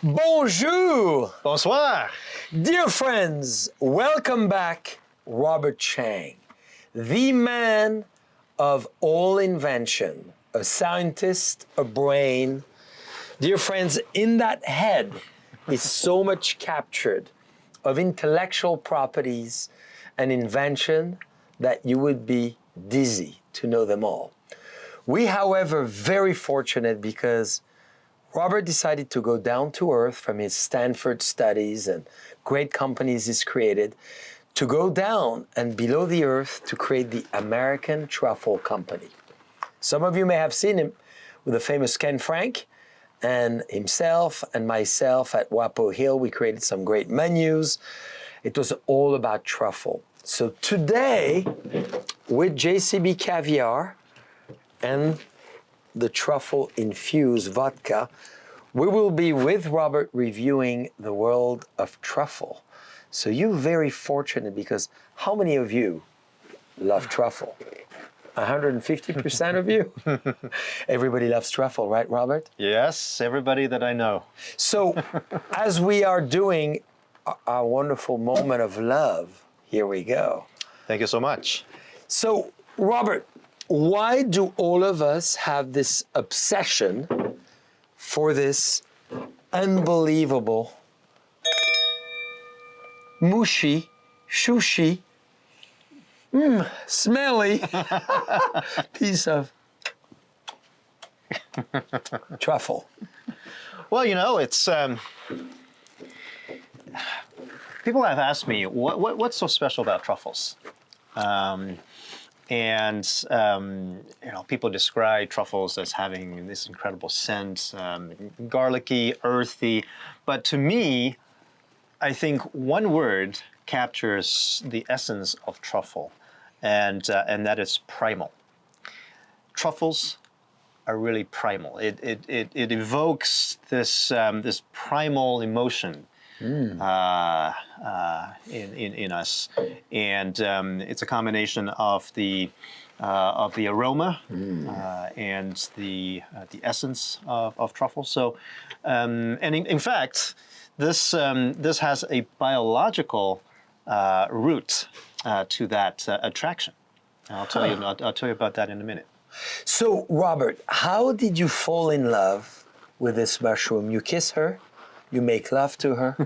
Bonjour! Bonsoir! Dear friends, welcome back, Robert Chang, the man of all invention, a scientist, a brain. Dear friends, in that head is so much captured of intellectual properties and invention that you would be dizzy to know them all. We, however, very fortunate because Robert decided to go down to earth from his Stanford studies and great companies he's created to go down and below the earth to create the American Truffle Company. Some of you may have seen him with the famous Ken Frank and himself and myself at Wapo Hill. We created some great menus. It was all about truffle. So today, with JCB Caviar and the truffle-infused vodka, we will be with Robert reviewing the world of truffle. So you're very fortunate because how many of you love truffle? 150% of you? Everybody loves truffle, right, Robert? Yes, everybody that I know. So as we are doing our wonderful moment of love, here we go. Thank you so much. So, Robert, why do all of us have this obsession for this unbelievable mushy, shushy, smelly piece of truffle? Well, you know, it's people have asked me what's so special about truffles. You know, people describe truffles as having this incredible scent, garlicky, earthy. But to me, I think one word captures the essence of truffle, and that is primal. Truffles are really primal. It evokes this this primal emotion in us, and it's a combination of the aroma and the essence of truffle. So, and in fact, this has a biological root to that attraction. I'll tell you. I'll tell you about that in a minute. So, Robert, how did you fall in love with this mushroom? You kiss her, you make love to her,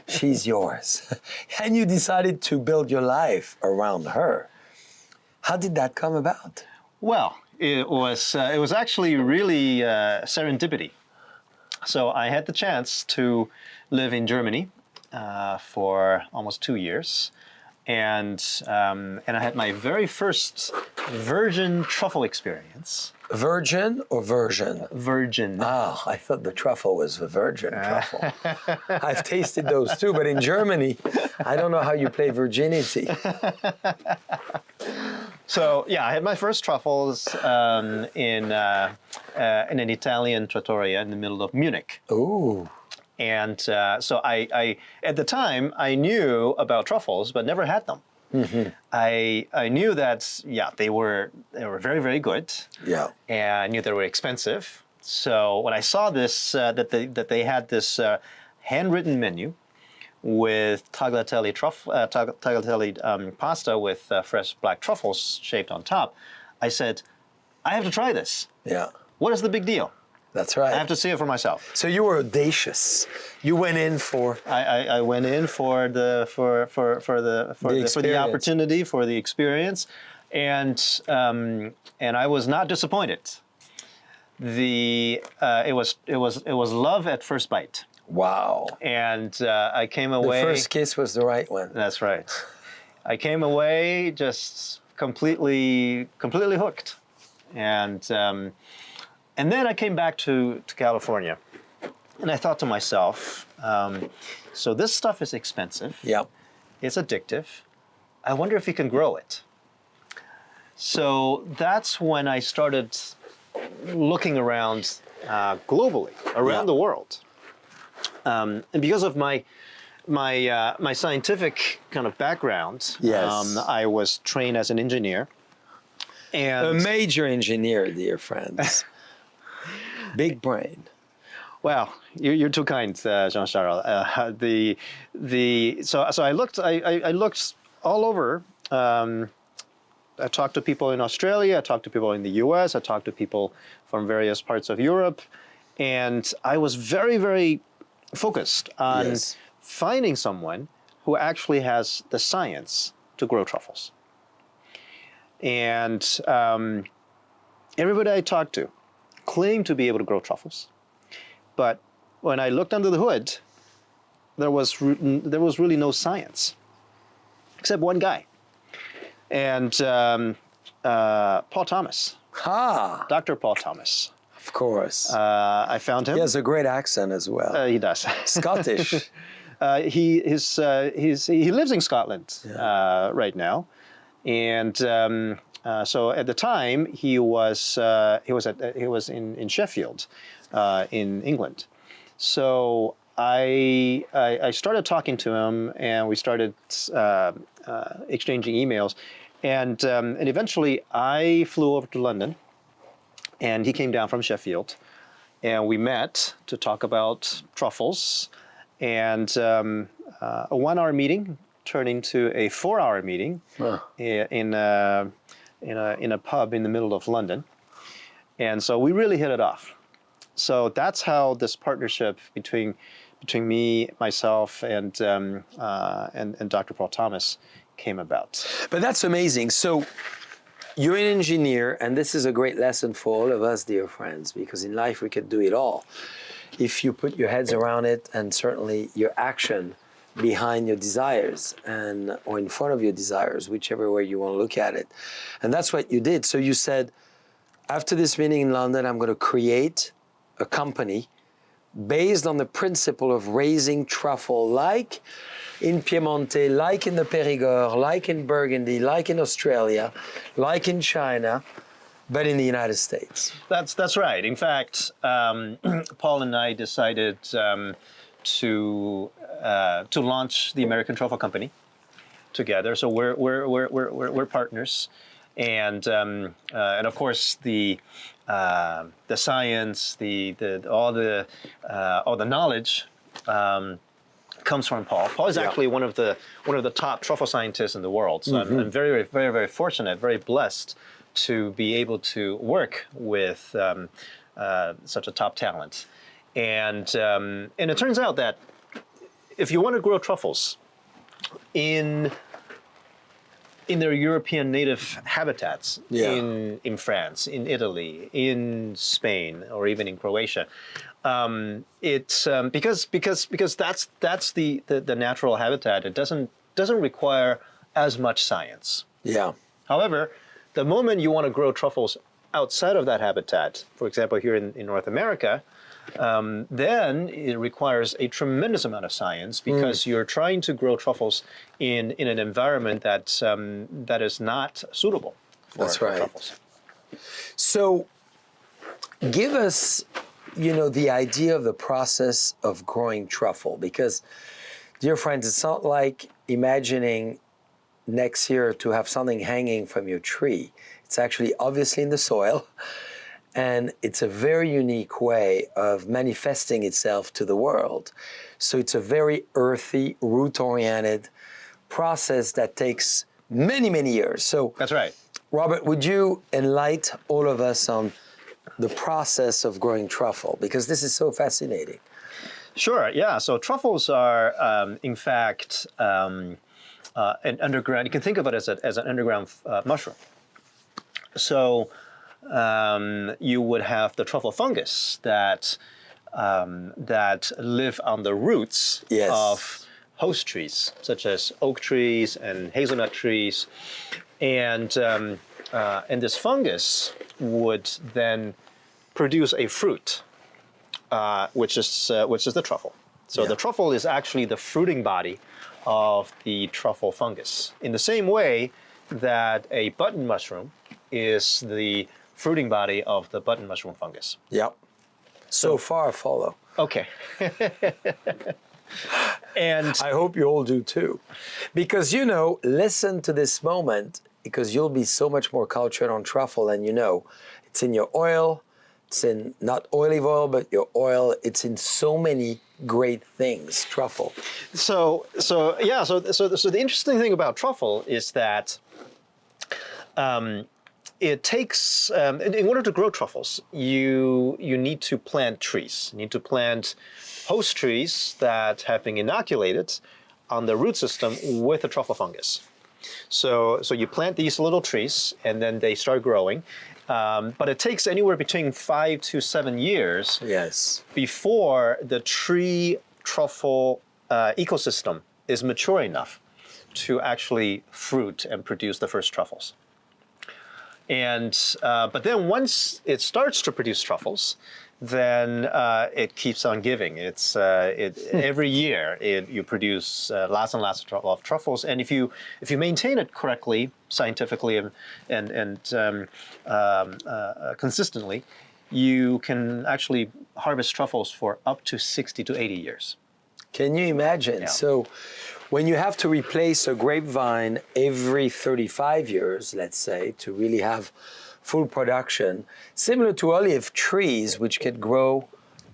she's yours. And you decided to build your life around her. How did that come about? Well, it was actually really serendipity. So I had the chance to live in Germany for almost 2 years. And I had my very first virgin truffle experience. Virgin or version? Virgin. Ah, I thought the truffle was the virgin truffle. I've tasted those too, but in Germany, I don't know how you play virginity. So yeah, I had my first truffles in an Italian trattoria in the middle of Munich. Ooh. And so I at the time, I knew about truffles, but never had them. Mm-hmm. I knew that, yeah, they were very, very good. Yeah. And I knew they were expensive. So when I saw this, that they had this handwritten menu with tagliatelle pasta with fresh black truffles shaved on top, I said, I have to try this. Yeah. What is the big deal? That's right. I have to see it for myself. So you were audacious. You went in for. I went in for the opportunity, for the experience, and I was not disappointed. It was love at first bite. Wow. And I came away. The first kiss was the right one. That's right. I came away just completely hooked, and then I came back to California, and I thought to myself, so this stuff is expensive. Yep. It's addictive. I wonder if you can grow it. So that's when I started looking around globally, around the world. And because of my scientific kind of background, yes. I was trained as an engineer. And a major engineer, dear friends. Big brain. Well, you're too kind, Jean-Charles. So I looked all over. I talked to people in Australia. I talked to people in the U.S. I talked to people from various parts of Europe, and I was very, very focused on finding someone who actually has the science to grow truffles. And everybody I talked to claimed to be able to grow truffles. But when I looked under the hood, there was really no science, except one guy, and Paul Thomas. Dr. Paul Thomas. Of course. I found him. He has a great accent as well. He does. Scottish. He lives in Scotland right now, and so at the time he was in Sheffield. In England. So I started talking to him, and we started exchanging emails, and eventually I flew over to London, and he came down from Sheffield, and we met to talk about truffles, and a 1-hour meeting turned into a 4-hour meeting in a pub in the middle of London, and so we really hit it off. So that's how this partnership between me, myself, and Dr. Paul Thomas came about. But that's amazing. So you're an engineer, and this is a great lesson for all of us, dear friends, because in life we can do it all. If you put your heads around it, and certainly your action behind your desires or in front of your desires, whichever way you want to look at it. And that's what you did. So you said, after this meeting in London, I'm going to create a company based on the principle of raising truffle, like in Piemonte, like in the Périgord, like in Burgundy, like in Australia, like in China, but in the United States. That's right. In fact, Paul and I decided to launch the American Truffle Company together. So we're partners, and of course the science, all the knowledge comes from Paul. Paul is actually one of the top truffle scientists in the world. So I'm very, very, very fortunate, very blessed to be able to work with such a top talent. And it turns out that if you want to grow truffles in their European native habitats, in France, in Italy, in Spain, or even in Croatia, it's because that's the natural habitat. It doesn't require as much science. Yeah. However, the moment you want to grow truffles outside of that habitat, for example, here in North America, then it requires a tremendous amount of science, because you're trying to grow truffles in an environment that is not suitable for truffles. So give us, the idea of the process of growing truffle, because, dear friends, it's not like imagining next year to have something hanging from your tree. It's actually obviously in the soil. And it's a very unique way of manifesting itself to the world. So it's a very earthy, root-oriented process that takes many, many years. So that's right. Robert, would you enlighten all of us on the process of growing truffle? Because this is so fascinating. Sure, yeah. So truffles are, in fact, an underground, you can think of it as an underground mushroom. So you would have the truffle fungus that live on the roots of host trees, such as oak trees and hazelnut trees, and this fungus would then produce a fruit, which is the truffle. So the truffle is actually the fruiting body of the truffle fungus, in the same way that a button mushroom is the fruiting body of the button mushroom fungus. Yep. So far, follow. Okay. And I hope you all do too. Because, listen to this moment, because you'll be so much more cultured on truffle than you know. It's in your oil, It's in not olive oil, but your oil. It's in so many great things. Truffle. So the interesting thing about truffle is that it takes in order to grow truffles, you need to plant trees. You need to plant host trees that have been inoculated on the root system with a truffle fungus. So you plant these little trees, and then they start growing. But it takes anywhere between 5 to 7 years Yes. before the tree truffle ecosystem is mature enough to actually fruit and produce the first truffles. And but then once it starts to produce truffles, then it keeps on giving. It's every year you produce lots and lots of truffles, and if you maintain it correctly, scientifically, and consistently, you can actually harvest truffles for up to 60 to 80 years. Can you imagine? Yeah. So when you have to replace a grapevine every 35 years, let's say, to really have full production, similar to olive trees, which could grow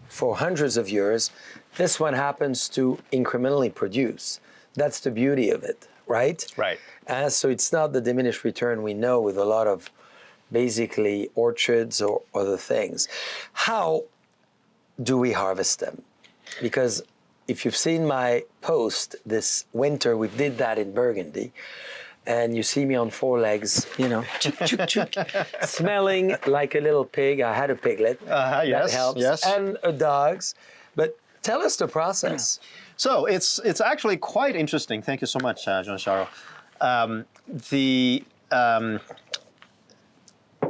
for hundreds of years, this one happens to incrementally produce. That's the beauty of it, right? Right. So it's not the diminished return we know with a lot of basically orchards or other things. How do we harvest them? Because if you've seen my post this winter, we did that in Burgundy, and you see me on 4 legs, chook, chook, chook, smelling like a little pig. I had a piglet. Yes, that helps. yes. And dogs. But tell us the process. So it's actually quite interesting. Thank you so much, Jean-Charles.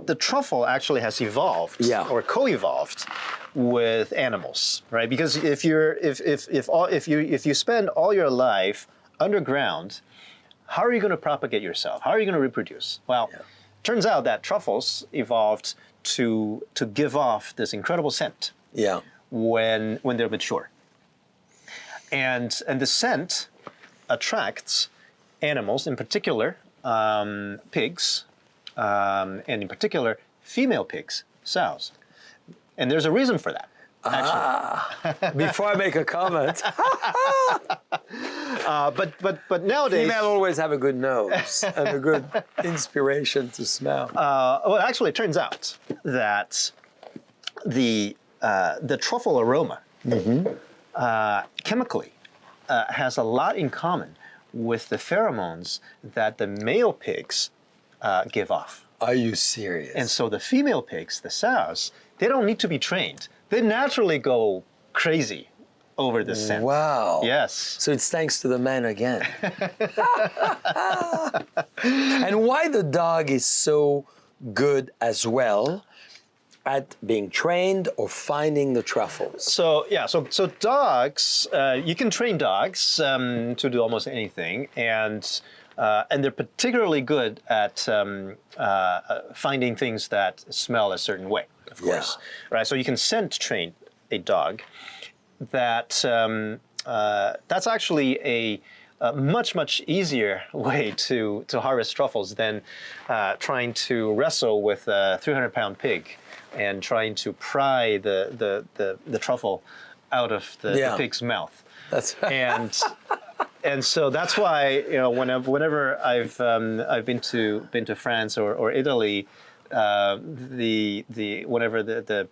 The truffle actually has evolved or co-evolved with animals, right? Because if you spend all your life underground, how are you going to propagate yourself? How are you going to reproduce? Well, turns out that truffles evolved to give off this incredible scent. Yeah. When they're mature. And the scent attracts animals, in particular pigs, and in particular female pigs, sows. And there's a reason for that. Before I make a comment, but nowadays, female always have a good nose and a good inspiration to smell. well, actually, it turns out that the truffle aroma chemically has a lot in common with the pheromones that the male pigs give off. Are you serious? And so the female pigs, the sows, they don't need to be trained. They naturally go crazy over the scent. Wow. Yes. So it's thanks to the man again. And why the dog is so good as well at being trained or finding the truffles? So dogs, you can train dogs to do almost anything, and they're particularly good at finding things that smell a certain way, of course. Right. So you can scent train a dog. That's actually a much easier way to harvest truffles than trying to wrestle with a 300-pound pig and trying to pry the truffle out of the pig's mouth. That's and so that's why whenever I've been to France or Italy, whenever the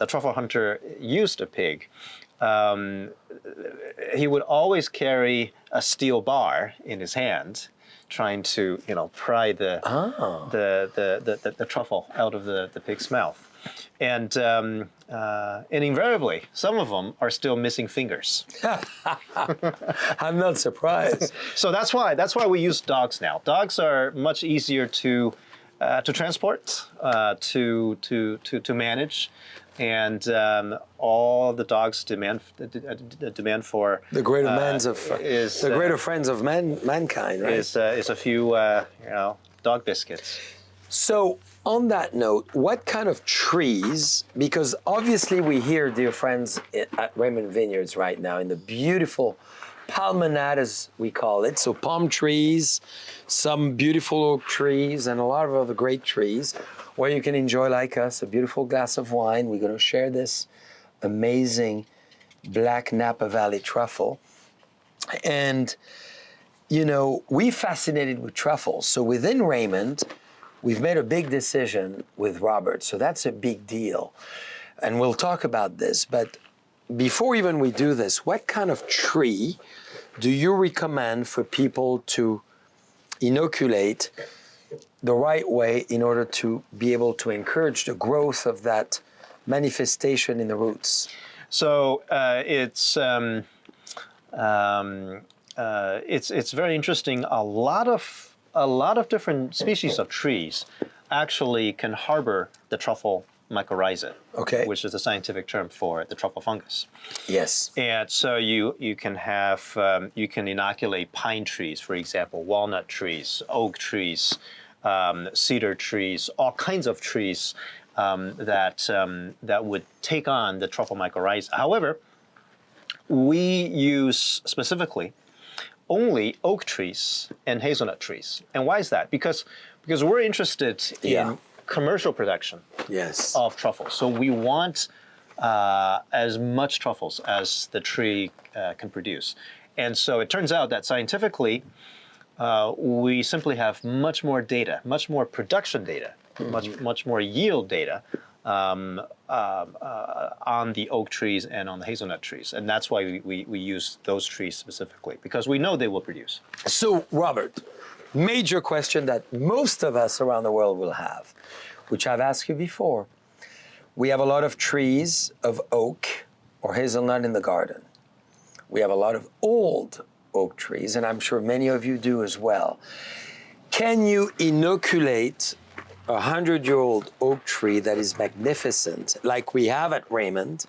truffle hunter used a pig, he would always carry a steel bar in his hand, trying to pry the truffle out of the pig's mouth. And invariably, some of them are still missing fingers. I'm not surprised. So that's why we use dogs now. Dogs are much easier to transport, to manage, and all the dogs demand for The greater friends of mankind, right? is a few dog biscuits. So on that note, what kind of trees, because obviously we here, dear friends, at Raymond Vineyards right now in the beautiful palmanade, as we call it. So palm trees, some beautiful oak trees, and a lot of other great trees, where you can enjoy, like us, a beautiful glass of wine. We're going to share this amazing black Napa Valley truffle. And, you know, we're fascinated with truffles. So within Raymond, we've made a big decision with Robert. So that's a big deal. And we'll talk about this. But before even we do this, what kind of tree do you recommend for people to inoculate the right way in order to be able to encourage the growth of that manifestation in the roots? So it's very interesting. A lot of different species of trees actually can harbor the truffle mycorrhiza, Okay. which is the scientific term for the truffle fungus. Yes. And so you can have you can inoculate pine trees, for example, walnut trees, oak trees, cedar trees, all kinds of trees that would take on the truffle mycorrhiza. However, we use specifically only oak trees and hazelnut trees. And why is that? Because we're interested in commercial production Yes. of truffles. So we want as much truffles as the tree can produce. And so it turns out that scientifically, we simply have much more data, much more production data, much more yield data on the oak trees and on the hazelnut trees. And that's why we use those trees specifically, because we know they will produce. So, Robert, major question that most of us around the world will have, which I've asked you before. We have a lot of trees of oak or hazelnut in the garden. We have a lot of old oak trees, and I'm sure many of you do as well. Can you inoculate a 100-year-old oak tree that is magnificent, like we have at Raymond,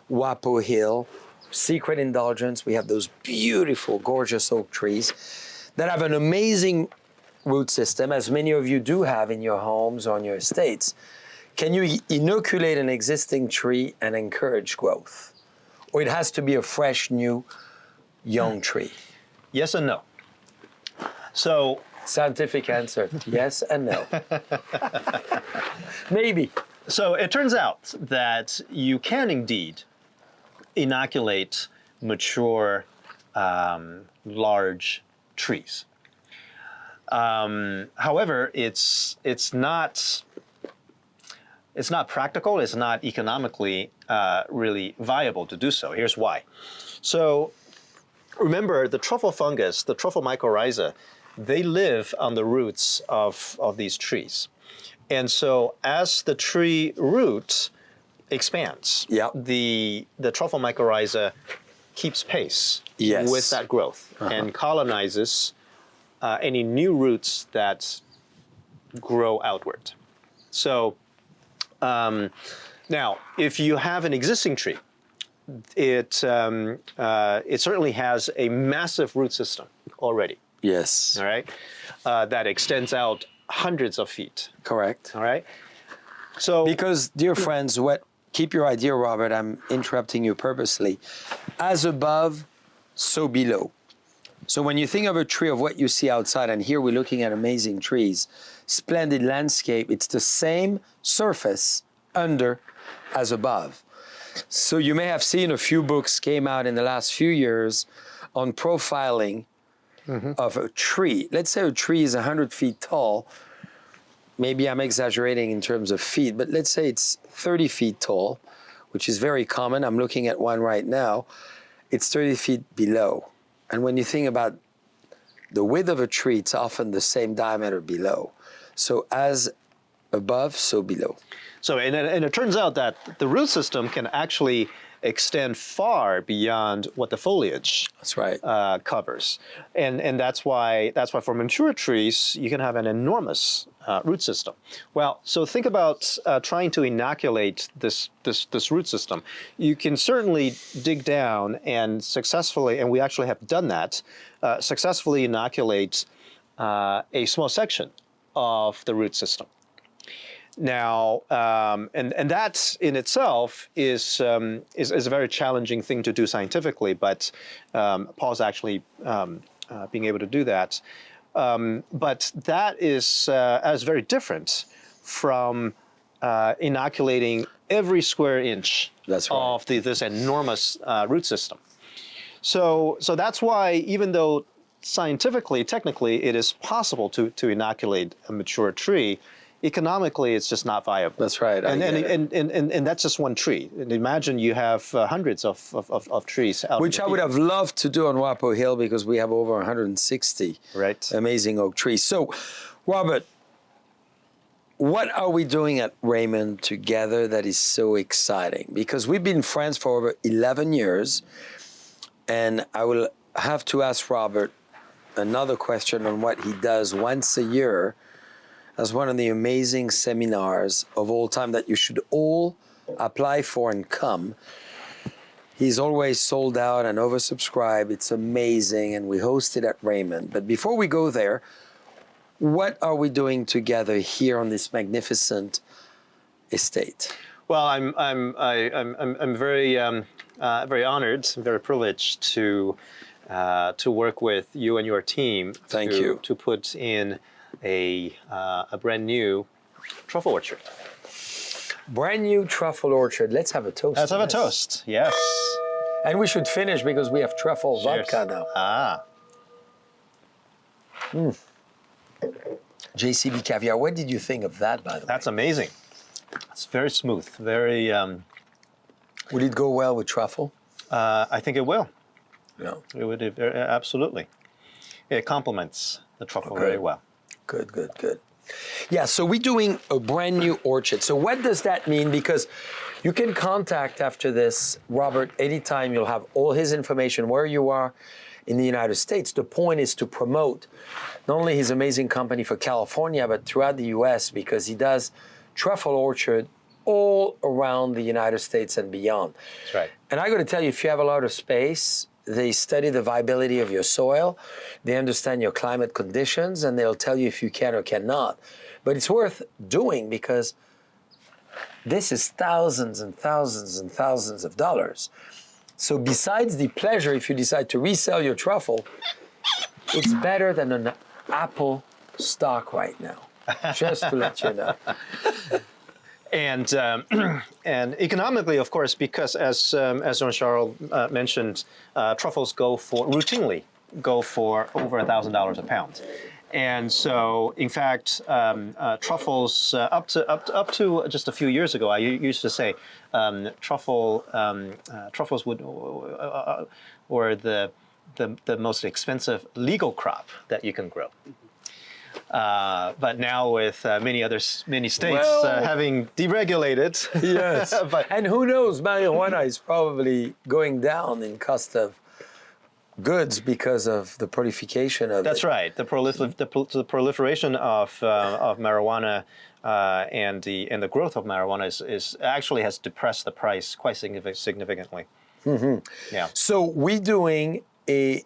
Wapo Hill, Secret Indulgence? We have those beautiful, gorgeous oak trees that have an amazing root system, as many of you do have in your homes or on your estates. Can you inoculate an existing tree and encourage growth? Or it has to be a fresh, new, young tree? Yes and no. So Scientific answer, yes and no. Maybe. So it turns out that you can indeed inoculate mature, large trees. However, it's not practical. It's not economically really viable to do so. Here's why. So remember, the truffle fungus, the truffle mycorrhiza, they live on the roots of these trees. And so as the tree root expands, the truffle mycorrhiza keeps pace with that growth and colonizes any new roots that grow outward. So now, if you have an existing tree, it certainly has a massive root system already. Yes. All right, that extends out hundreds of feet. Correct. All right. So because, dear friends, keep your idea, Robert, I'm interrupting you purposely. As above, so below. So when you think of a tree of what you see outside, and here we're looking at amazing trees, splendid landscape, it's the same surface under as above. So you may have seen a few books came out in the last few years on profiling of a tree. Let's say a tree is 100 feet tall. Maybe I'm exaggerating in terms of feet, but let's say it's 30 feet tall, which is very common. I'm looking at one right now. It's 30 feet below. And when you think about the width of a tree, it's often the same diameter below. So as above, so below. So, and it turns out that the root system can actually extend far beyond what the foliage covers, and that's why for mature trees you can have an enormous root system. Well, so think about trying to inoculate this root system. You can certainly dig down and successfully, and we actually have done that, successfully inoculate a small section of the root system. Now, and that in itself is a very challenging thing to do scientifically, but Paul's actually being able to do that. But that is very different from inoculating every square inch That's right. of this enormous root system. So that's why, even though scientifically, technically, it is possible to inoculate a mature tree, economically, it's just not viable. That's right. And that's just one tree. And imagine you have hundreds of trees out. Which I would have loved to do on Wapo Hill because we have over 160 Right. amazing oak trees. So, Robert, what are we doing at Raymond together that is so exciting? Because we've been friends for over 11 years, and I will have to ask Robert another question on what he does once a year as one of the amazing seminars of all time that you should all apply for and come. He's always sold out and oversubscribed. It's amazing, and we host it at Raymond. But before we go there, what are we doing together here on this magnificent estate? Well, I'm very very honored, very privileged to work with you and your team. Thank you. To put in a brand new truffle orchard. Brand new truffle orchard. Let's have a toast. Let's have a toast. Yes. And we should finish because we have truffle Cheers. vodka now. Ah. JCB caviar. What did you think of that, by the way? That's amazing. It's very smooth. Very. Would it go well with truffle? I think it will. No. It would absolutely. It complements the truffle very well. Good, good, good. Yeah, so we're doing a brand new orchard. So what does that mean? Because you can contact after this Robert anytime. You'll have all his information where you are in the United States. The point is to promote not only his amazing company for California, but throughout the US, because he does truffle orchard all around the United States and beyond. That's right. And I got to tell you, if you have a lot of space, they study the viability of your soil, they understand your climate conditions, and they'll tell you if you can or cannot. But it's worth doing because this is thousands and thousands and thousands of dollars. So besides the pleasure, if you decide to resell your truffle, it's better than an Apple stock right now, just to let you know. And and economically, of course, because as Jean-Charles mentioned, truffles routinely go for over $1,000 a pound, and so in fact, truffles up to just a few years ago, I used to say truffles were the most expensive legal crop that you can grow. But now with many states having deregulated, Yes, and who knows, marijuana is probably going down in cost of goods because of the proliferation of that's it. right. The proliferation of marijuana and the growth of marijuana is actually has depressed the price quite significantly. Mm-hmm. Yeah. So we're doing a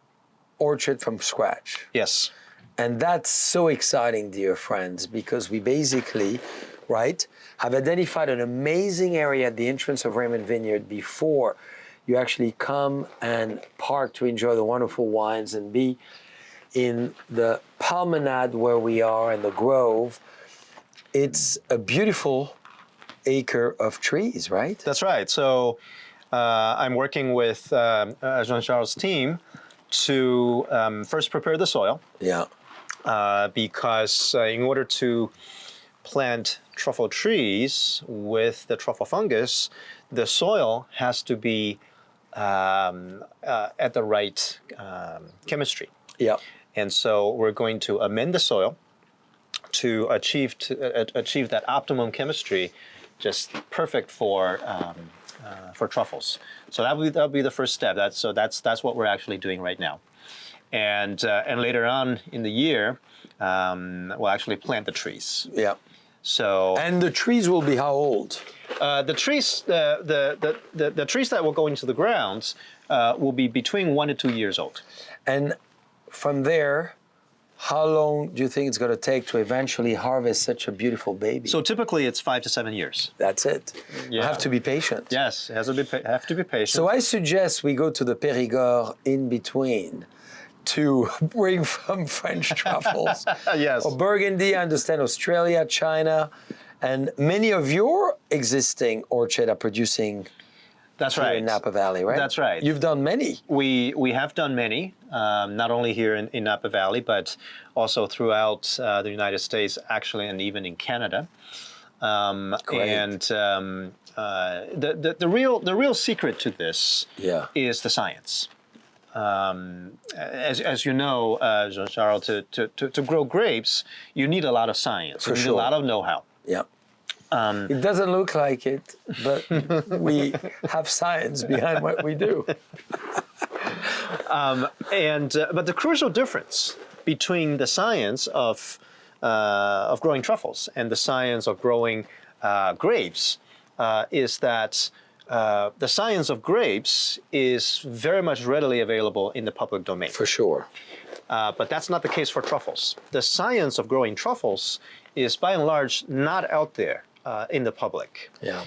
orchard from scratch. Yes. And that's so exciting, dear friends, because we basically, right, have identified an amazing area at the entrance of Raymond Vineyard before you actually come and park to enjoy the wonderful wines and be in the promenade where we are in the grove. It's a beautiful acre of trees, right? That's right. So I'm working with Jean-Charles' team to first prepare the soil. Yeah. Because in order to plant truffle trees with the truffle fungus, the soil has to be at the right chemistry. Yeah. And so we're going to amend the soil to achieve that optimum chemistry, just perfect for truffles. So that'll be the first step. That's what we're actually doing right now. And later on in the year, we'll actually plant the trees. Yeah. So and the trees will be how old? The trees that will go into the ground will be between 1 to 2 years old. And from there, how long do you think it's going to take to eventually harvest such a beautiful baby? So typically it's 5 to 7 years. That's it. You Yeah. have to be patient. Yes, it has to be have to be patient. So I suggest we go to the Périgord in between to bring from French truffles. Yes. Or Burgundy, I understand Australia, China, and many of your existing orchards are producing That's here right. in Napa Valley, right? That's right. You've done many. We have done many, not only here in Napa Valley, but also throughout the United States, actually, and even in Canada. Great. And the real secret to this is the science. As you know, Jean-Charles, to grow grapes, you need a lot of science. For you need sure. a lot of know-how. Yeah. It doesn't look like it, but we have science behind what we do. But the crucial difference between the science of growing truffles and the science of growing grapes is that the science of grapes is very much readily available in the public domain. For sure. But that's not the case for truffles. The science of growing truffles is by and large not out there in the public. Yeah.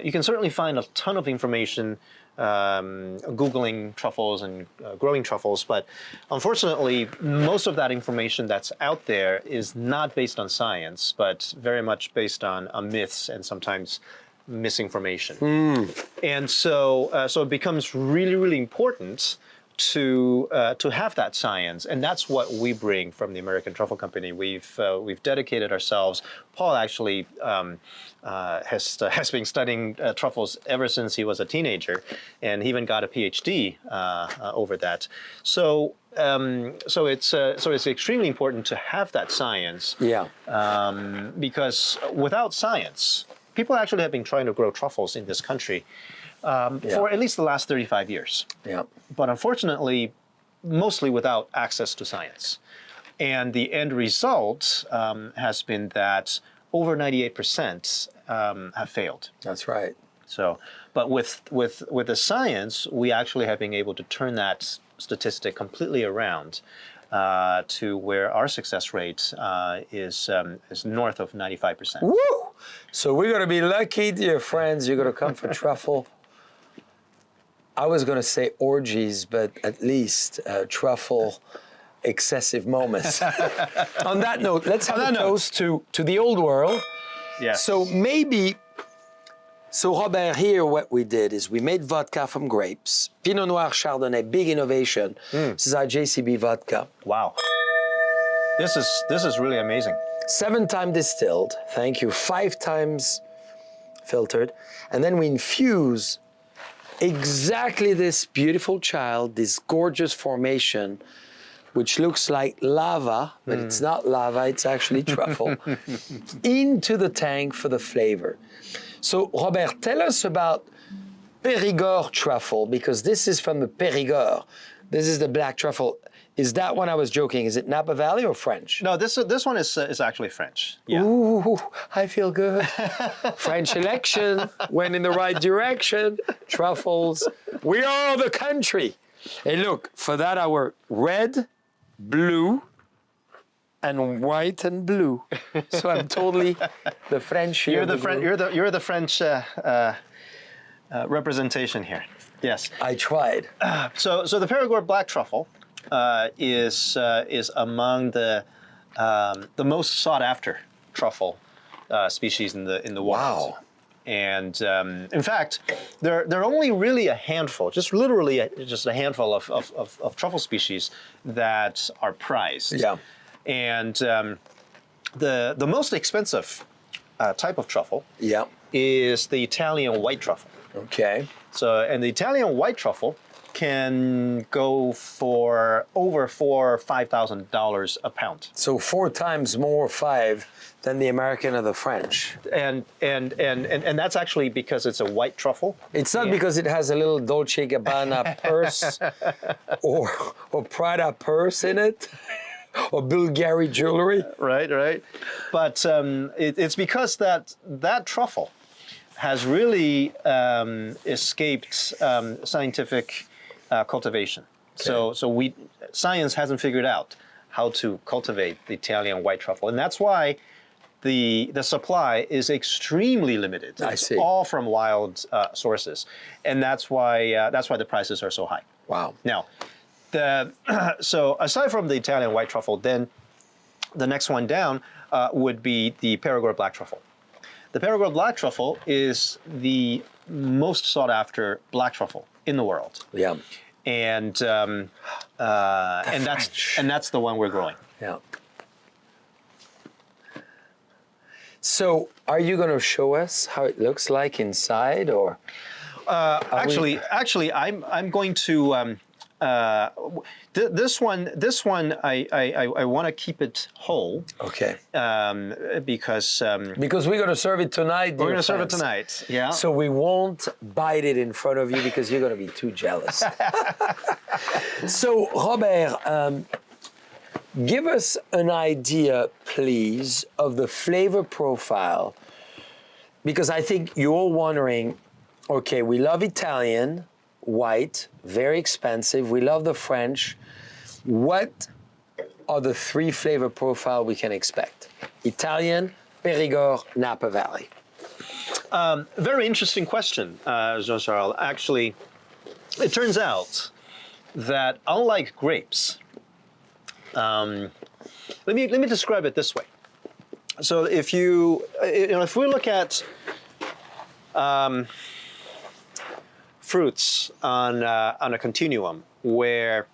You can certainly find a ton of information Googling truffles and growing truffles, but unfortunately, most of that information that's out there is not based on science, but very much based on myths and sometimes misinformation. And so it becomes really, really important to have that science, and that's what we bring from the American Truffle Company. We've dedicated ourselves. Paul actually has been studying truffles ever since he was a teenager, and he even got a PhD over that. So it's extremely important to have that science. Yeah. Because without science, people actually have been trying to grow truffles in this country for at least the last 35 years. Yeah. But unfortunately, mostly without access to science. And the end result has been that over 98% have failed. That's right. So, but with the science, we actually have been able to turn that statistic completely around to where our success rate is north of 95%. Woo! So we're going to be lucky, dear friends. You're going to come for truffle. I was going to say orgies, but at least truffle excessive moments. On that note, let's have a toast to the old world. Yes. So Robert, here what we did is we made vodka from grapes. Pinot Noir, Chardonnay, big innovation. This is our JCB vodka. Wow. This is really amazing. 7-time distilled, thank you, 5 times filtered. And then we infuse exactly this beautiful child, this gorgeous formation, which looks like lava, but it's not lava, it's actually truffle, into the tank for the flavor. So, Robert, tell us about Perigord truffle, because this is from the Périgord. This is the black truffle. Is that one I was joking? Is it Napa Valley or French? No, this one is actually French. Yeah. Ooh, I feel good. French election went in the right direction. Truffles. We are the country. Hey, look, for that our red, blue, and white and blue. So I'm totally the French here. You're the French representation here. Yes. I tried. So the Perigord black truffle is among the most sought after truffle species in the world. Wow. And in fact, there are only really a handful, just literally just a handful of truffle species that are prized. Yeah. And the most expensive type of truffle is the Italian white truffle. Okay. So, and the Italian white truffle can go for over $4,000 or $5,000 a pound. So 4 times more 5 than the American or the French. And that's actually because it's a white truffle. It's not because it has a little Dolce & Gabbana purse or Prada purse in it. Or Bulgari jewelry. Right. But it's because that truffle has really escaped scientific cultivation. Okay. So science hasn't figured out how to cultivate the Italian white truffle, and that's why the supply is extremely limited. I It's see. all from wild sources, and that's why the prices are so high. Wow. Now, so aside from the Italian white truffle, then the next one down would be the Perigord black truffle. The Perigord black truffle is the most sought after black truffle in the world, Yeah. and French. that's the one we're growing. Yeah. So, are you going to show us how it looks like inside, or? Actually, I'm going to. This one, I want to keep it whole. Okay. Because Because we're going to serve it tonight. we're dear going to serve it friends. tonight. Yeah. So we won't bite it in front of you because you're going to be too jealous. So, Robert, give us an idea, please, of the flavor profile. Because I think you're all wondering, okay, we love Italian, white, very expensive. We love the French. What are the three flavor profile we can expect? Italian, Périgord, Napa Valley. Very interesting question, Jean-Charles. Actually, it turns out that unlike grapes, let me describe it this way. So if if we look at fruits on a continuum, where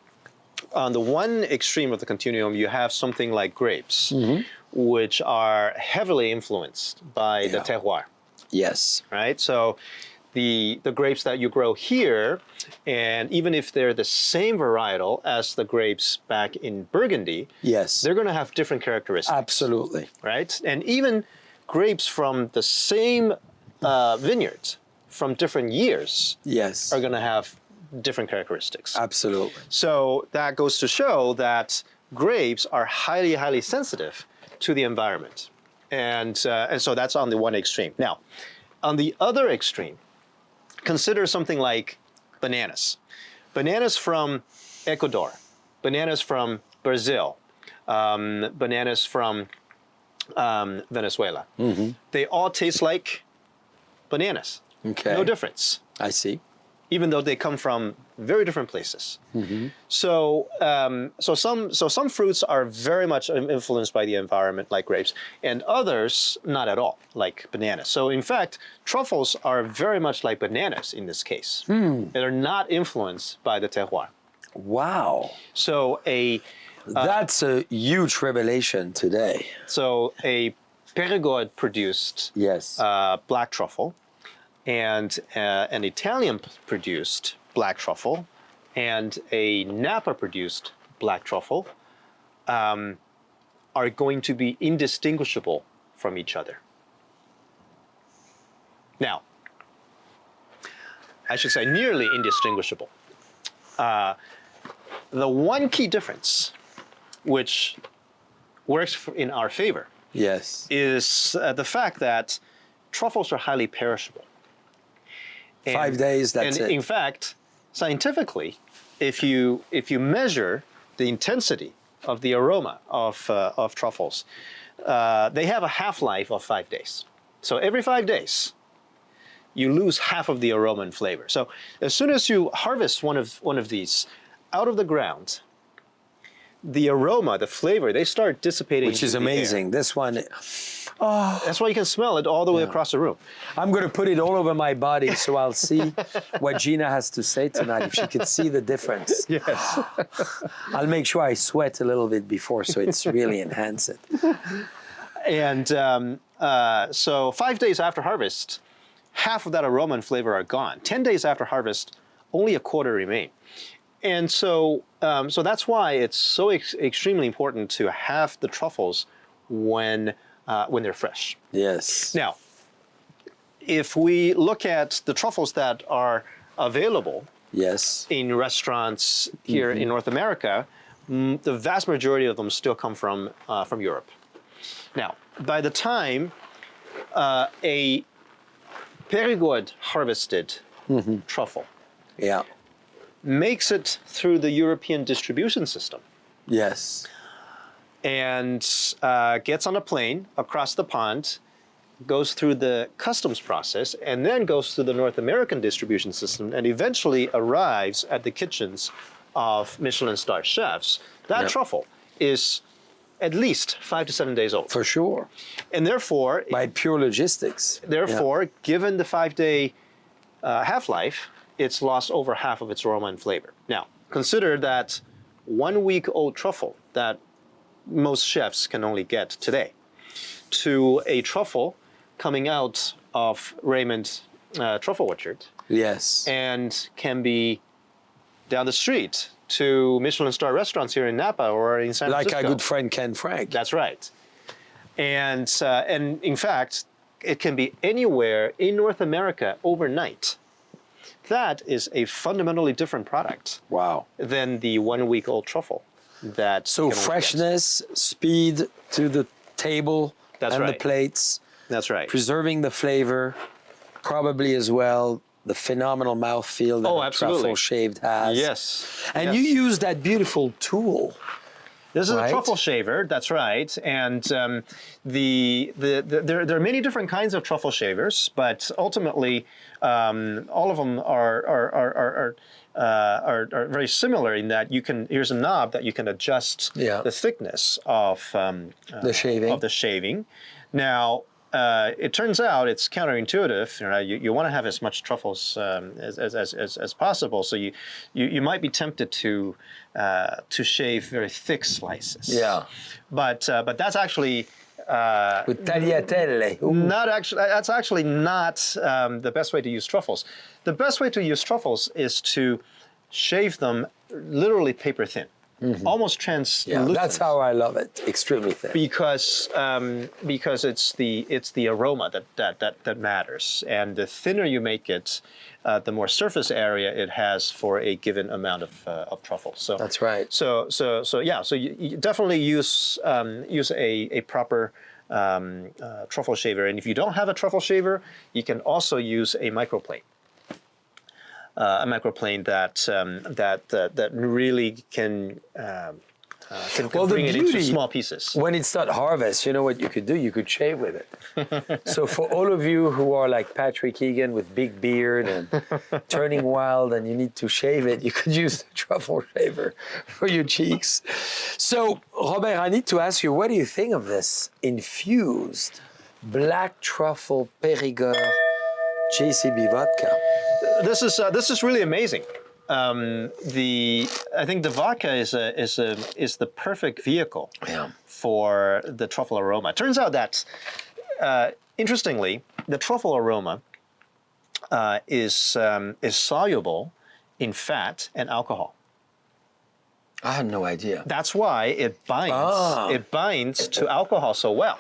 on the one extreme of the continuum you have something like grapes, which are heavily influenced by the terroir. Yes. Right? So the grapes that you grow here, and even if they're the same varietal as the grapes back in Burgundy, Yes. they're going to have different characteristics. Absolutely. Right? And even grapes from the same vineyards from different years Yes. are going to have different characteristics. Absolutely. So that goes to show that grapes are highly, highly sensitive to the environment. And so that's on the one extreme. Now, on the other extreme, consider something like bananas. Bananas from Ecuador, bananas from Brazil, bananas from Venezuela. They all taste like bananas. Okay. No difference, I see. even though they come from very different places. So some fruits are very much influenced by the environment, like grapes, and others not at all, like bananas. So in fact, truffles are very much like bananas in this case. They're not influenced by the terroir. Wow. So That's a huge revelation today. so a Perigord produced Yes. black truffle, and an Italian produced black truffle, and a Napa produced black truffle are going to be indistinguishable from each other. Now, I should say nearly indistinguishable. The one key difference, which works in our favor, Yes. is the fact that truffles are highly perishable. 5 days, that's and it. in fact, scientifically, if you measure the intensity of the aroma of truffles, they have a half-life of 5 days. So every 5 days, you lose half of the aroma and flavor. So as soon as you harvest one of these out of the ground, the aroma, the flavor, they start dissipating. Which is into the air. amazing. This one, That's why you can smell it all the way across the room. I'm going to put it all over my body so I'll see what Gina has to say tonight, if she could see the difference. Yes. I'll make sure I sweat a little bit before so it's really enhance it. And so 5 days after harvest, half of that aroma and flavor are gone. 10 days after harvest, only a quarter remain. And so that's why it's so extremely important to have the truffles when they're fresh. Yes. Now, if we look at the truffles that are available Yes. in restaurants here in North America, the vast majority of them still come from Europe. Now, by the time a Perigord harvested truffle Yeah. makes it through the European distribution system, Yes. and gets on a plane across the pond, goes through the customs process, and then goes through the North American distribution system, and eventually arrives at the kitchens of Michelin star chefs. That truffle is at least 5 to 7 days old. For sure. And therefore, By pure logistics. therefore, given the 5-day half-life, it's lost over half of its aroma and flavor. Now, consider that 1 week old truffle that most chefs can only get today to a truffle coming out of Raymond truffle orchard Yes. and can be down the street to Michelin star restaurants here in Napa or in San Like Francisco. our good friend Ken Frank. That's right. And in fact, it can be anywhere in North America overnight. That is a fundamentally different product Wow. than the 1 week old truffle. That So you can only get. freshness, speed to the table That's and the right. plates, That's right. preserving the flavor, probably as well the phenomenal mouthfeel that Oh, a absolutely. truffle shaved has. Yes. And Yes. you use that beautiful tool. This is right? a truffle shaver, that's right. And there are many different kinds of truffle shavers, but ultimately all of them are very similar in that here's a knob that you can adjust the thickness of The shaving. Now, it turns out it's counterintuitive. You want to have as much truffles as possible, so you might be tempted to shave very thick slices. Yeah. But that's actually With tagliatelle. Ooh. not actually. That's actually not the best way to use truffles. The best way to use truffles is to shave them literally paper thin, almost Yeah, translucent. that's how I love it. Extremely thin. Because it's the aroma that matters, and the thinner you make it, the more surface area it has for a given amount of truffle. So That's right. So you definitely use a proper truffle shaver, and if you don't have a truffle shaver, you can also use a microplane. A microplane that really can Well, the bring it into beauty- small pieces. When it's not harvest, you know what you could do? You could shave with it. So for all of you who are like Patrick Egan with big beard and turning wild and you need to shave it, you could use the truffle shaver for your cheeks. So Robert, I need to ask you, what do you think of this infused black truffle Périgord JCB vodka? This is really amazing. I think the vodka is the perfect vehicle for the truffle aroma. It turns out that interestingly, the truffle aroma is soluble in fat and alcohol. I had no idea. That's why it binds to alcohol so well.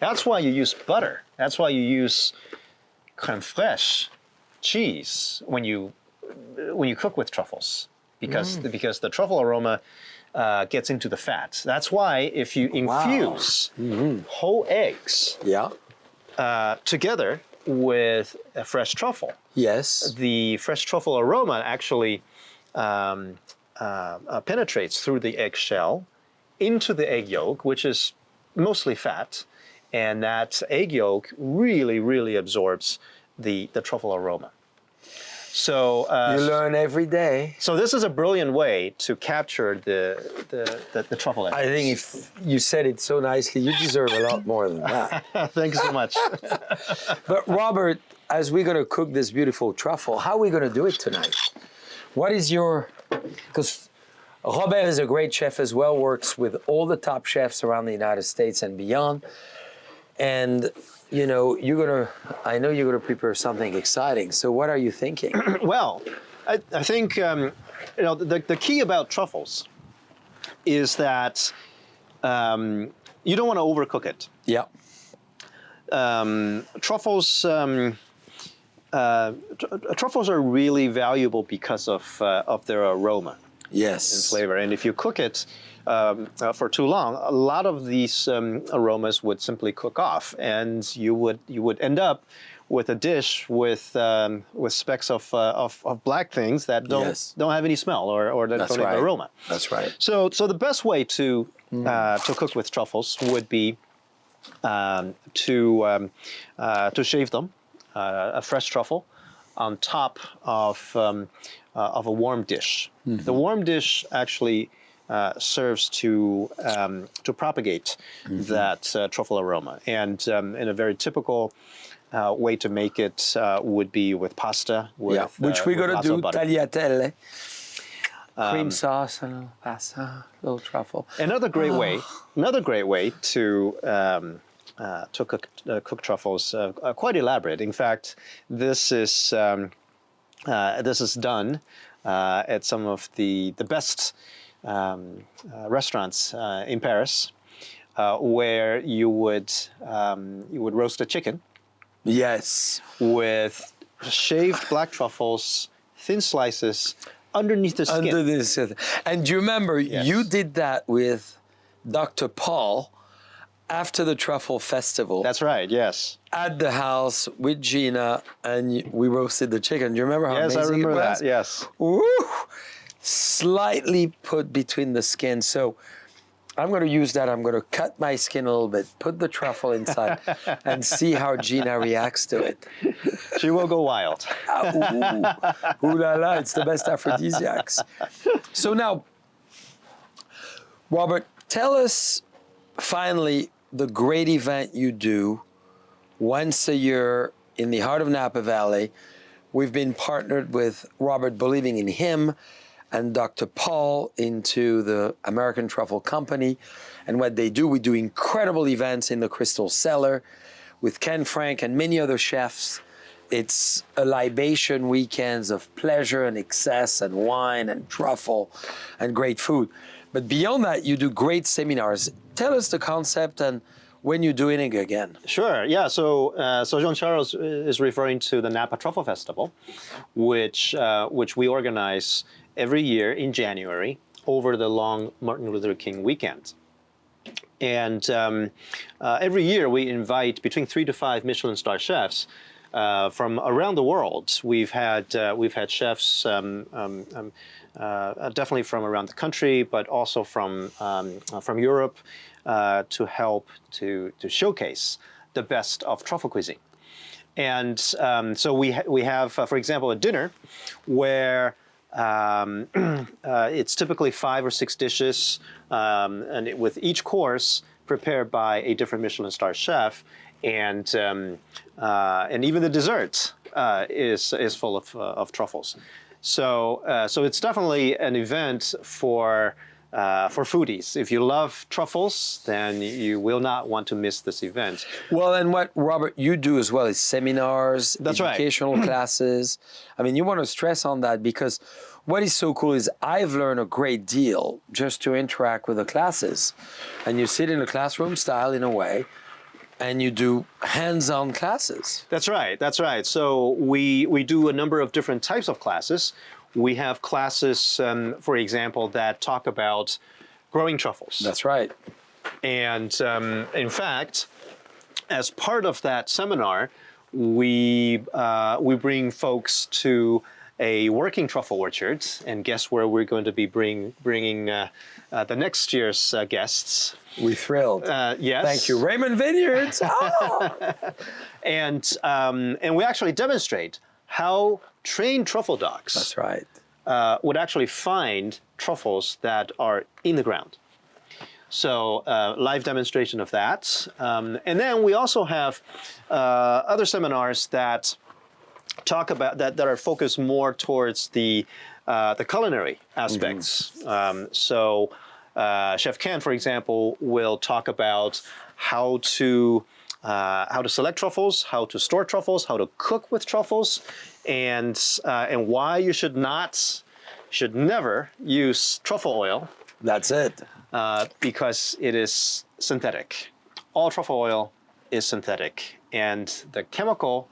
That's why you use butter. That's why you use crème fraîche, cheese when you cook with truffles, because the truffle aroma gets into the fat. That's why if you infuse whole eggs together with a fresh truffle, Yes. the fresh truffle aroma actually penetrates through the eggshell into the egg yolk, which is mostly fat, and that egg yolk really absorbs the truffle aroma. So You learn every day. so this is a brilliant way to capture the truffle essence. I think if you said it so nicely, you deserve a lot more than that. Thank you so much. But Robert, as we're going to cook this beautiful truffle, how are we going to do it tonight? What is your... Because Robert is a great chef as well, works with all the top chefs around the United States and beyond. And, you know, I know you're going to prepare something exciting. So what are you thinking? Well, I think the key about truffles is that you don't want to overcook it. Yeah. Truffles are really valuable because of their aroma and Yes. flavor. And if you cook it for too long, a lot of these aromas would simply cook off, and you would end up with a dish with specks of black things that don't have any smell or that don't have aroma. That's right. So the best way to cook with truffles would be to shave them, a fresh truffle, on top of a warm dish. The warm dish actually serves to propagate that truffle aroma, and in a very typical way to make it would be with pasta, which we're going to do tagliatelle, cream sauce, and a little pasta, a little truffle. Another great way to cook truffles, quite elaborate. In fact, this is done at some of the best restaurants in Paris, where you would roast a chicken. Yes. With shaved black truffles, thin slices underneath the skin. And do you remember you did that with Dr. Paul after the Truffle Festival? That's right, yes. At the house with Gina, and we roasted the chicken. Do you remember how amazing it was? Yes, I remember that, yes. Woo! Slightly put between the skin. So I'm going to use that. I'm going to cut my skin a little bit, put the truffle inside, and see how Gina reacts to it. She will go wild. Ooh la la, it's the best aphrodisiacs. So now, Robert, tell us finally the great event you do once a year in the heart of Napa Valley. We've been partnered with Robert, believing in him, and Dr. Paul into the American Truffle Company. And what they do, we do incredible events in the Crystal Cellar with Ken Frank and many other chefs. It's a libation weekends of pleasure and excess and wine and truffle and great food. But beyond that, you do great seminars. Tell us the concept and when you're doing it again. Sure, yeah. So Jean-Charles is referring to the Napa Truffle Festival, which we organize every year in January over the long Martin Luther King weekend. And every year we invite between 3 to 5 Michelin star chefs from around the world. We've had chefs definitely from around the country, but also from Europe, to help to showcase the best of truffle cuisine. And so we have, for example, a dinner where it's typically 5 or 6 dishes, and with each course prepared by a different Michelin star chef, and even the dessert is full of truffles. So it's definitely an event for foodies. If you love truffles, then you will not want to miss this event. Well, and what, Robert, you do as well is seminars, That's educational classes. I mean, you want to stress on that because what is so cool is I've learned a great deal just to interact with the classes. And you sit in a classroom style in a way, and you do hands-on classes. That's right, that's right. So we do a number of different types of classes. We have classes, for example, that talk about growing truffles. That's right. And in fact, as part of that seminar, we bring folks to a working truffle orchard, and guess where we're going to be bringing the next year's guests. We're thrilled. Yes. Thank you, Raymond Vineyards. Oh. And we actually demonstrate how trained truffle dogs. That's right. Would actually find truffles that are in the ground. So live demonstration of that. And then we also have other seminars that talk about that are focused more towards the culinary aspects. So Chef Ken, for example, will talk about how to select truffles, how to store truffles, how to cook with truffles, and why you should never use truffle oil. That's it. Because it is synthetic. All truffle oil is synthetic, and the chemical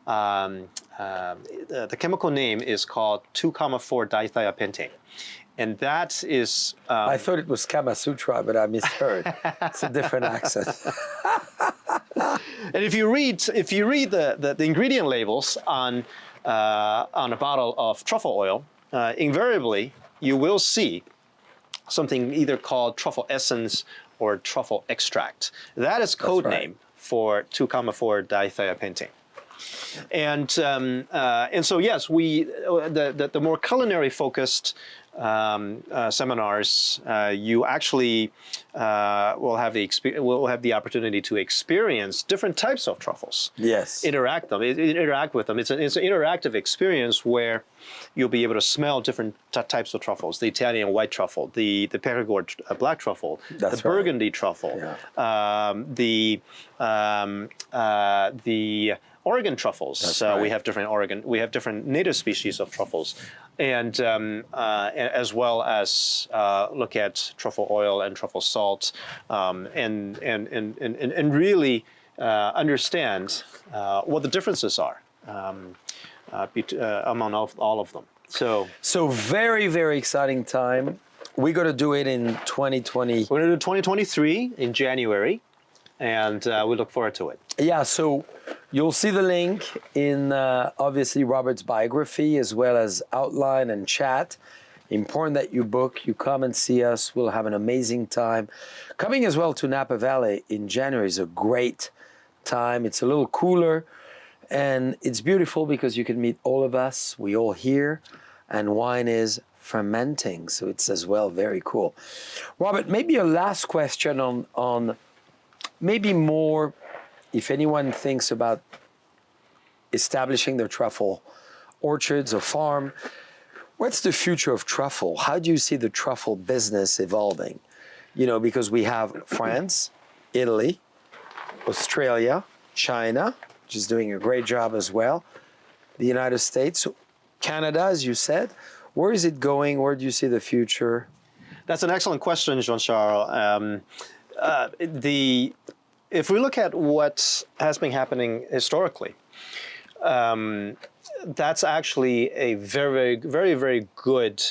name is called 2,4-dithiapentane. And that is... I thought it was Kama Sutra, but I misheard. It's a different accent. And if you read the ingredient labels on a bottle of truffle oil, invariably you will see something either called truffle essence or truffle extract. That is code name for 2,4-dithiapentane. And so yes, the more culinary focused seminars, you actually will have the opportunity to experience different types of truffles. Yes. Interact with them. It's an interactive experience where you'll be able to smell different types of truffles: the Italian white truffle, the Perigord black truffle, the Burgundy truffle, the Oregon truffles. We have different native species of truffles, and as well as look at truffle oil and truffle salt, and really understand what the differences are among all of them. So very, very exciting time. We're going to do it in 2020. We're going to do 2023 in January, and we look forward to it. Yeah, so you'll see the link in obviously Robert's biography, as well as outline and chat. Important that you book, you come and see us. We'll have an amazing time. Coming as well to Napa Valley in January is a great time. It's a little cooler, and it's beautiful because you can meet all of us. We all here, and wine is fermenting, so it's as well very cool. Robert, maybe a last question on maybe more, if anyone thinks about establishing their truffle orchards or farm, what's the future of truffle? How do you see the truffle business evolving? You know, because we have France, Italy, Australia, China, which is doing a great job as well, the United States, Canada, as you said. Where is it going? Where do you see the future? That's an excellent question, Jean-Charles. If we look at what has been happening historically, that's actually a very, very, very good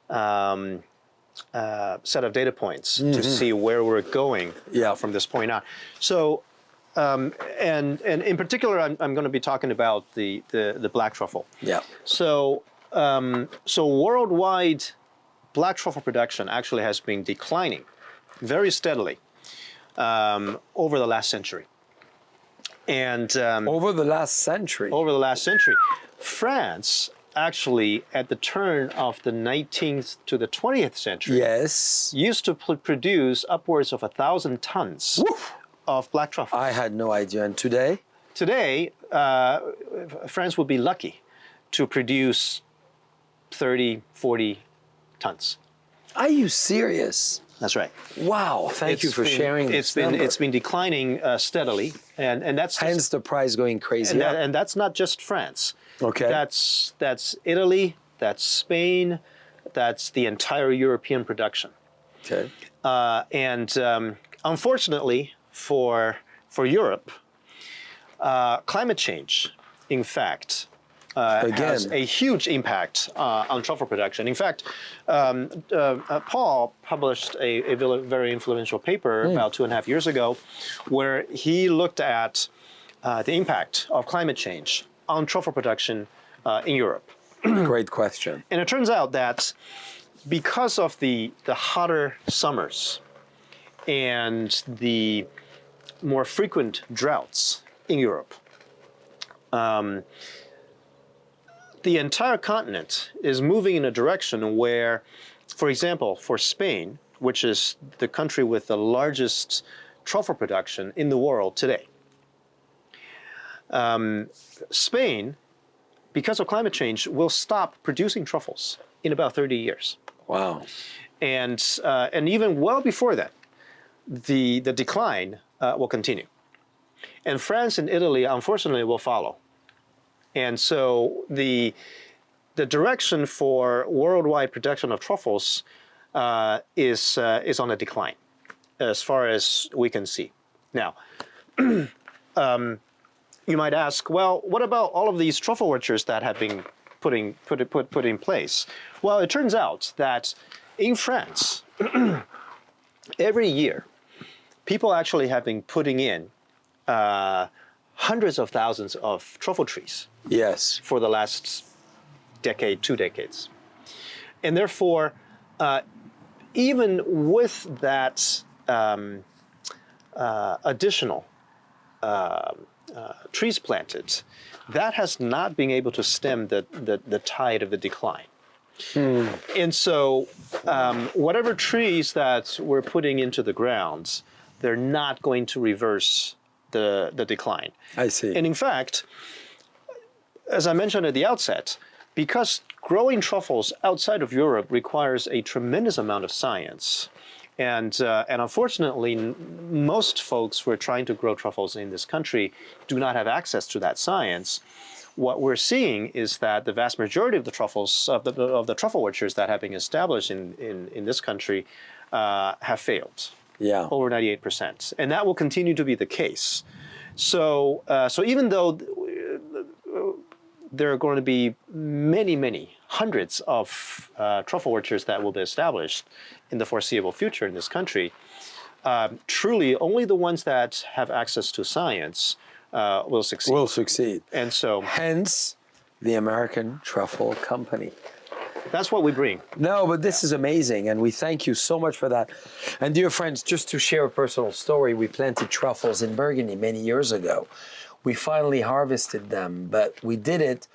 set of data points to see where we're going from this point on. So, and in particular, I'm going to be talking about the black truffle. Yeah. So, worldwide black truffle production actually has been declining very steadily over the last century. And over the last century. France actually, at the turn of the 19th to the 20th century, used to produce upwards of 1,000 tons of black truffle. I had no idea. And today? Today, France would be lucky to produce 30, 40 tons. Are you serious? That's right. Wow! Thank you for sharing this number. It's been declining steadily, and that's hence the price going crazy. And that's not just France. Okay. That's Italy. That's Spain. That's the entire European production. Okay. And unfortunately for Europe, climate change, in fact, has a huge impact on truffle production. In fact, Paul published a very influential paper about 2.5 years ago, where he looked at the impact of climate change on truffle production in Europe. Great question. And it turns out that because of the hotter summers and the more frequent droughts in Europe, the entire continent is moving in a direction where, for example, for Spain, which is the country with the largest truffle production in the world today, Spain, because of climate change, will stop producing truffles in about 30 years. Wow. And even well before that, the decline will continue. And France and Italy, unfortunately, will follow. And so the direction for worldwide production of truffles is on a decline, as far as we can see. Now, you might ask, well, what about all of these truffle orchards that have been put in place? Well, it turns out that in France, every year, people actually have been putting in hundreds of thousands of truffle trees Yes. for the last decade, 2 decades. And therefore, even with that additional trees planted, that has not been able to stem the tide of the decline. And so whatever trees that we're putting into the ground, they're not going to reverse the decline. I see. And in fact, as I mentioned at the outset, because growing truffles outside of Europe requires a tremendous amount of science, and unfortunately, most folks who are trying to grow truffles in this country do not have access to that science. What we're seeing is that the vast majority of the truffles of the truffle orchards that have been established in this country have failed. Yeah. Over 98%, and that will continue to be the case. So even though there are going to be many hundreds of truffle orchards that will be established in the foreseeable future in this country, truly only the ones that have access to science will succeed. Will succeed. And so, Hence, the American Truffle Company. that's what we bring. No, but this is amazing, and we thank you so much for that. And dear friends, just to share a personal story, we planted truffles in Burgundy many years ago. We finally harvested them, but we did it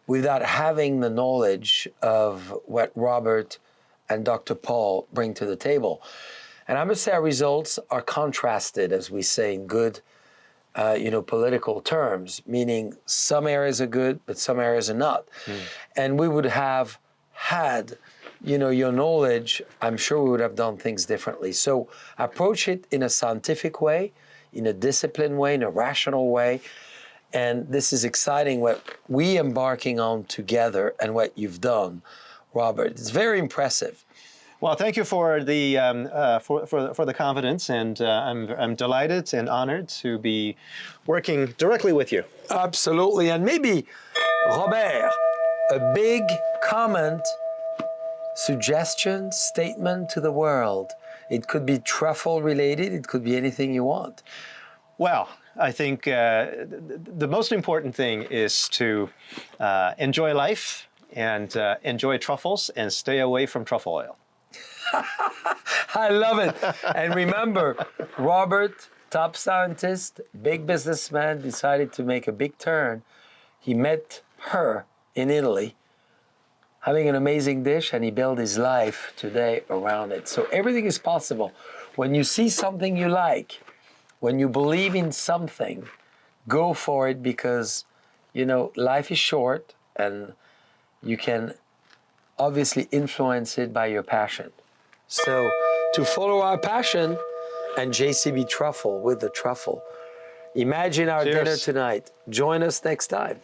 without having the knowledge of what Robert and Dr. Paul bring to the table. And I must say our results are contrasted, as we say in good political terms, meaning some areas are good, but some areas are not. And we would have had, your knowledge, I'm sure we would have done things differently. So approach it in a scientific way, in a disciplined way, in a rational way. And this is exciting what we embarking on together and what you've done, Robert. It's very impressive. Well, thank you for the for the confidence, and I'm delighted and honored to be working directly with you. Absolutely. And maybe, Robert, a big comment, suggestion, statement to the world. It could be truffle related. It could be anything you want. Well, I think the most important thing is to enjoy life and enjoy truffles and stay away from truffle oil. I love it. And remember, Robert, top scientist, big businessman, decided to make a big turn. He met her in Italy, having an amazing dish, and he built his life today around it. So everything is possible. When you see something you like, when you believe in something, go for it, because, life is short and you can obviously influence it by your passion. So to follow our passion and JCB Truffle with the truffle, imagine our Cheers. dinner tonight. Join us next time.